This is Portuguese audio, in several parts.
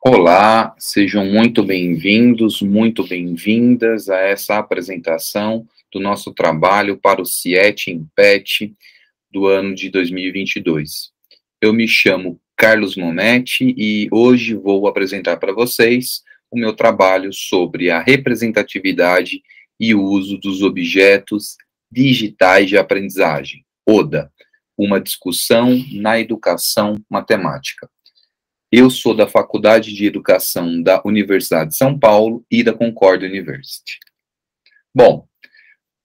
Olá, sejam muito bem-vindos, muito bem-vindas a essa apresentação do nosso trabalho para o CIET em PET do ano de 2022. Eu me chamo Carlos Monetti e hoje vou apresentar para vocês o meu trabalho sobre a representatividade e o uso dos objetos digitais de aprendizagem, ODA, uma discussão na educação matemática. Eu sou da Faculdade de Educação da Universidade de São Paulo e da Concordia University. Bom,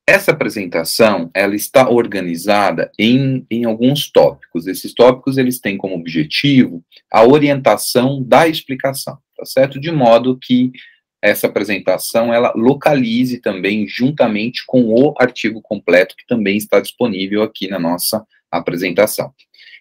essa apresentação, ela está organizada em alguns tópicos. Esses tópicos, eles têm como objetivo a orientação da explicação, tá certo? De modo que essa apresentação, ela localize também juntamente com o artigo completo, que também está disponível aqui na nossa apresentação.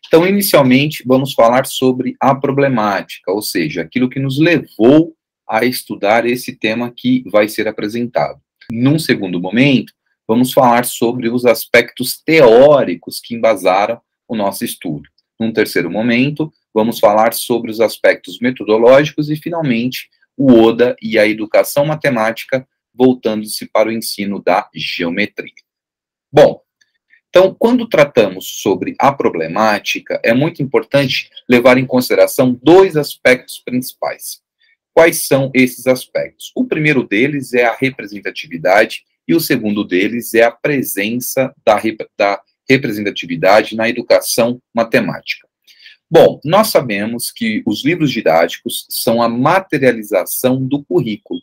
Então, inicialmente, vamos falar sobre a problemática, ou seja, aquilo que nos levou a estudar esse tema que vai ser apresentado. Num segundo momento, vamos falar sobre os aspectos teóricos que embasaram o nosso estudo. Num terceiro momento, vamos falar sobre os aspectos metodológicos e, finalmente, o ODA e a educação matemática, voltando-se para o ensino da geometria. Bom, então, quando tratamos sobre a problemática, é muito importante levar em consideração dois aspectos principais. Quais são esses aspectos? O primeiro deles é a representatividade e o segundo deles é a presença da representatividade na educação matemática. Bom, nós sabemos que os livros didáticos são a materialização do currículo.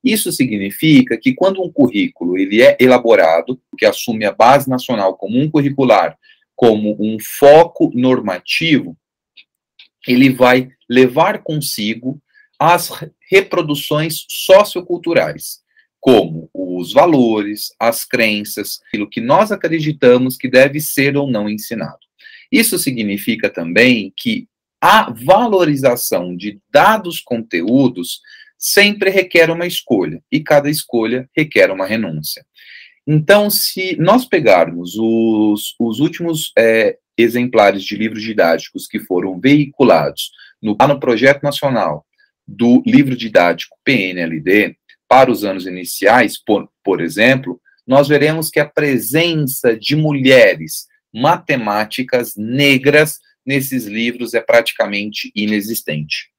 Isso significa que quando um currículo ele é elaborado, que assume a Base Nacional Comum Curricular como um foco normativo, ele vai levar consigo as reproduções socioculturais, como os valores, as crenças, aquilo que nós acreditamos que deve ser ou não ensinado. Isso significa também que a valorização de dados conteúdos sempre requer uma escolha, e cada escolha requer uma renúncia. Então, se nós pegarmos os últimos exemplares de livros didáticos que foram veiculados no Projeto Nacional do Livro Didático PNLD, para os anos iniciais, por exemplo, nós veremos que a presença de mulheres matemáticas negras nesses livros é praticamente inexistente.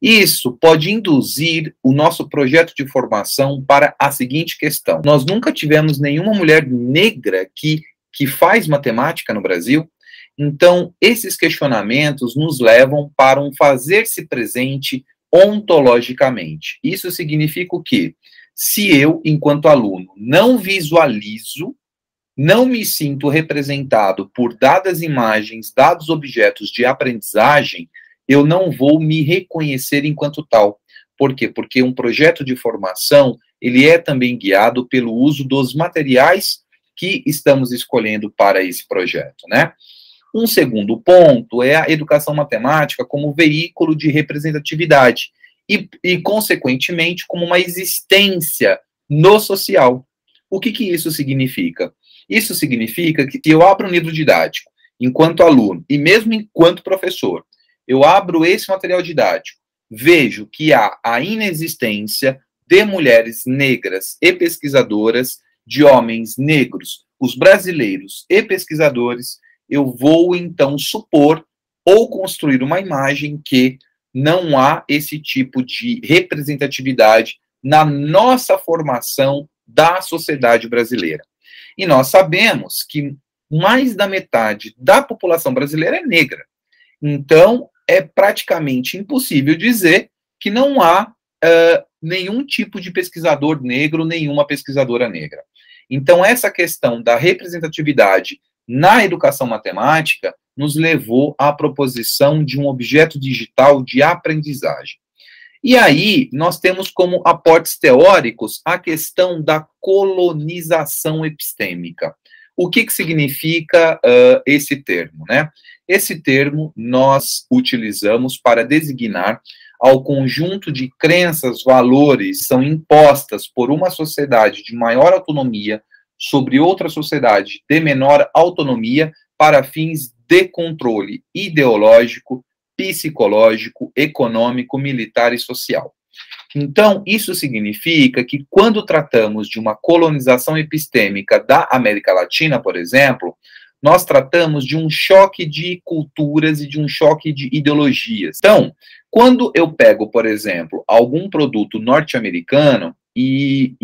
Isso pode induzir o nosso projeto de formação para a seguinte questão. Nós nunca tivemos nenhuma mulher negra que faz matemática no Brasil, então esses questionamentos nos levam para um fazer-se presente ontologicamente. Isso significa o quê? Se eu, enquanto aluno, não visualizo, não me sinto representado por dadas imagens, dados objetos de aprendizagem, eu não vou me reconhecer enquanto tal. Por quê? Porque um projeto de formação, ele é também guiado pelo uso dos materiais que estamos escolhendo para esse projeto, né? Um segundo ponto é a educação matemática como veículo de representatividade e consequentemente, como uma existência no social. O que isso significa? Isso significa que se eu abro um livro didático enquanto aluno e mesmo enquanto professor, eu abro esse material didático, vejo que há a inexistência de mulheres negras e pesquisadoras, de homens negros, os brasileiros e pesquisadores, eu vou, então, supor ou construir uma imagem que não há esse tipo de representatividade na nossa formação da sociedade brasileira. E nós sabemos que mais da metade da população brasileira é negra. Então, é praticamente impossível dizer que não há nenhum tipo de pesquisador negro, nenhuma pesquisadora negra. Então, essa questão da representatividade na educação matemática nos levou à proposição de um objeto digital de aprendizagem. E aí, nós temos como aportes teóricos a questão da colonização epistêmica. O que significa esse termo, né? Esse termo nós utilizamos para designar ao conjunto de crenças, valores que são impostas por uma sociedade de maior autonomia sobre outra sociedade de menor autonomia para fins de controle ideológico psicológico, econômico, militar e social. Então, isso significa que quando tratamos de uma colonização epistêmica da América Latina, por exemplo, nós tratamos de um choque de culturas e de um choque de ideologias. Então, quando eu pego, por exemplo, algum produto norte-americano e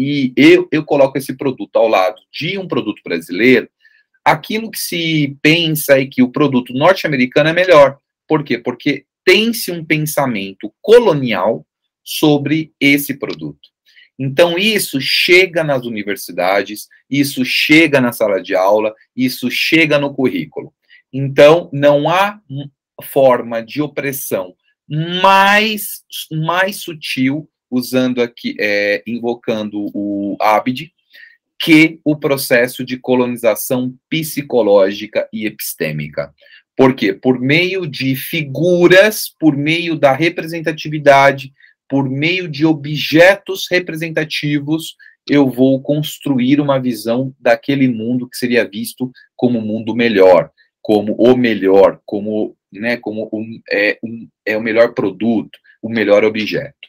eu coloco esse produto ao lado de um produto brasileiro, aquilo que se pensa é que o produto norte-americano é melhor. Por quê? Porque tem-se um pensamento colonial sobre esse produto. Então, isso chega nas universidades, isso chega na sala de aula, isso chega no currículo. Então, não há forma de opressão mais sutil, usando aqui, invocando o Abid, que o processo de colonização psicológica e epistêmica. Por quê? Por meio de figuras, por meio da representatividade, por meio de objetos representativos, eu vou construir uma visão daquele mundo que seria visto como um mundo melhor, como o melhor, como, né, como o melhor produto, o melhor objeto.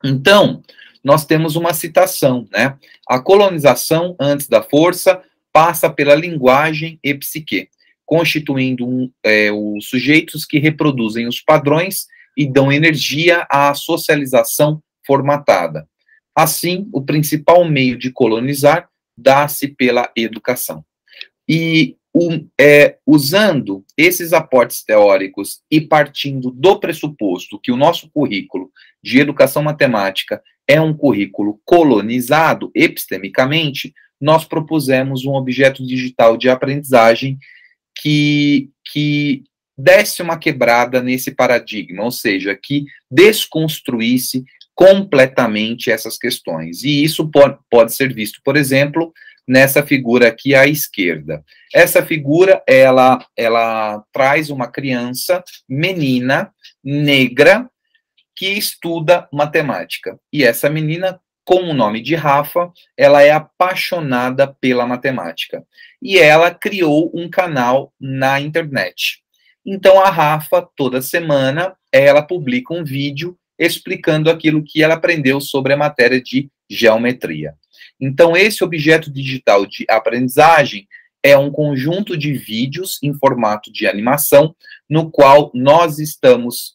Então, nós temos uma citação, né? A colonização, antes da força, passa pela linguagem e psique, constituindo os sujeitos que reproduzem os padrões e dão energia à socialização formatada. Assim, o principal meio de colonizar dá-se pela educação. E usando esses aportes teóricos e partindo do pressuposto que o nosso currículo de educação matemática é um currículo colonizado epistemicamente, nós propusemos um objeto digital de aprendizagem que desse uma quebrada nesse paradigma, ou seja, que desconstruísse completamente essas questões. E isso pode ser visto, por exemplo, nessa figura aqui à esquerda. Essa figura, ela traz uma criança, menina, negra, que estuda matemática. E essa menina, com o nome de Rafa, ela é apaixonada pela matemática. E ela criou um canal na internet. Então, a Rafa, toda semana, ela publica um vídeo explicando aquilo que ela aprendeu sobre a matéria de geometria. Então, esse objeto digital de aprendizagem é um conjunto de vídeos em formato de animação, no qual nós estamos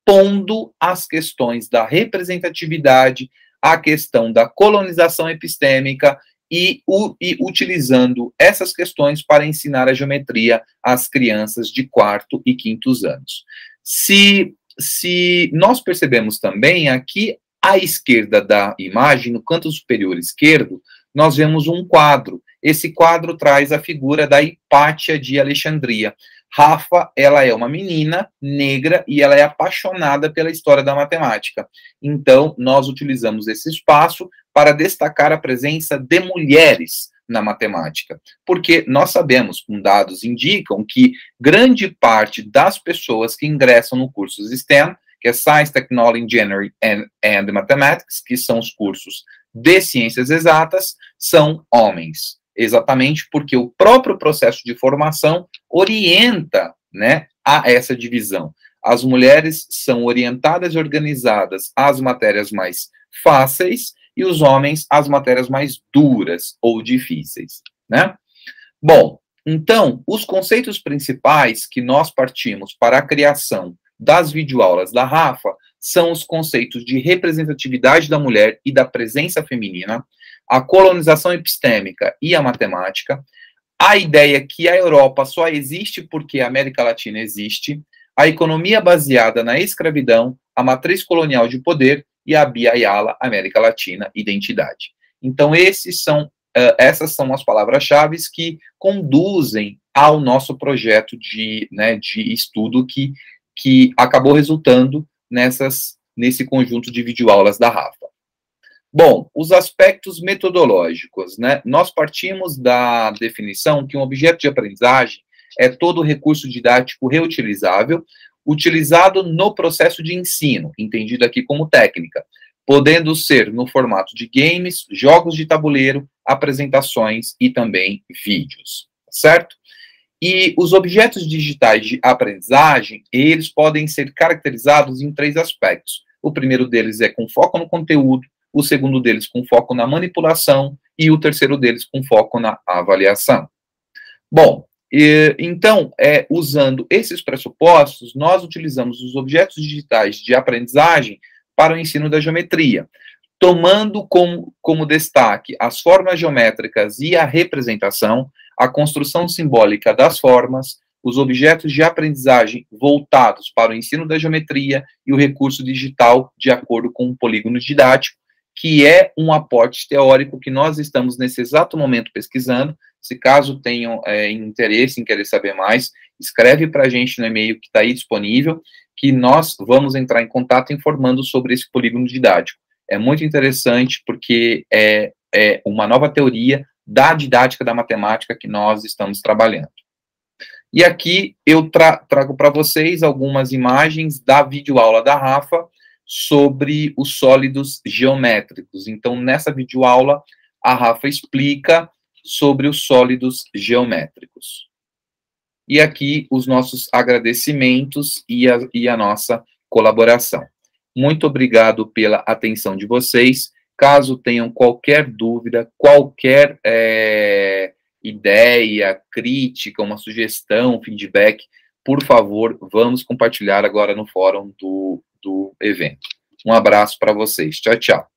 pondo as questões da representatividade, a questão da colonização epistêmica e utilizando essas questões para ensinar a geometria às crianças de 4º e 5º anos. Se nós percebemos também aqui à esquerda da imagem, no canto superior esquerdo, nós vemos um quadro. Esse quadro traz a figura da Hipátia de Alexandria. Rafa, ela é uma menina negra e ela é apaixonada pela história da matemática. Então, nós utilizamos esse espaço para destacar a presença de mulheres na matemática, porque nós sabemos, com dados indicam que grande parte das pessoas que ingressam no curso STEM, que é Science, Technology, Engineering and Mathematics, que são os cursos de ciências exatas, são homens. Exatamente porque o próprio processo de formação orienta, né, a essa divisão. As mulheres são orientadas e organizadas às matérias mais fáceis e os homens às matérias mais duras ou difíceis, né? Bom, então, os conceitos principais que nós partimos para a criação das videoaulas da Rafa são os conceitos de representatividade da mulher e da presença feminina, a colonização epistêmica e a matemática, a ideia que a Europa só existe porque a América Latina existe, a economia baseada na escravidão, a matriz colonial de poder e a Bia Ayala, América Latina, identidade. Então, essas são as palavras-chave que conduzem ao nosso projeto de estudo que acabou resultando nesse conjunto de videoaulas da Rafa. Bom, os aspectos metodológicos, né? Nós partimos da definição que um objeto de aprendizagem é todo recurso didático reutilizável, utilizado no processo de ensino, entendido aqui como técnica, podendo ser no formato de games, jogos de tabuleiro, apresentações e também vídeos, certo? E os objetos digitais de aprendizagem, eles podem ser caracterizados em 3 aspectos. O primeiro deles é com foco no conteúdo, o segundo deles com foco na manipulação e o terceiro deles com foco na avaliação. Bom, então, usando esses pressupostos, nós utilizamos os objetos digitais de aprendizagem para o ensino da geometria, tomando como destaque as formas geométricas e a representação, a construção simbólica das formas, os objetos de aprendizagem voltados para o ensino da geometria e o recurso digital de acordo com o polígono didático, que é um aporte teórico que nós estamos nesse exato momento pesquisando. Se caso tenham interesse em querer saber mais, escreve para a gente no e-mail que está aí disponível, que nós vamos entrar em contato informando sobre esse polígono didático. É muito interessante porque é uma nova teoria da didática da matemática que nós estamos trabalhando. E aqui eu trago para vocês algumas imagens da videoaula da Rafa sobre os sólidos geométricos. Então, nessa videoaula, a Rafa explica sobre os sólidos geométricos. E aqui os nossos agradecimentos e a nossa colaboração. Muito obrigado pela atenção de vocês. Caso tenham qualquer dúvida, qualquer ideia, crítica, uma sugestão, feedback, por favor, vamos compartilhar agora no fórum do evento. Um abraço para vocês. Tchau, tchau.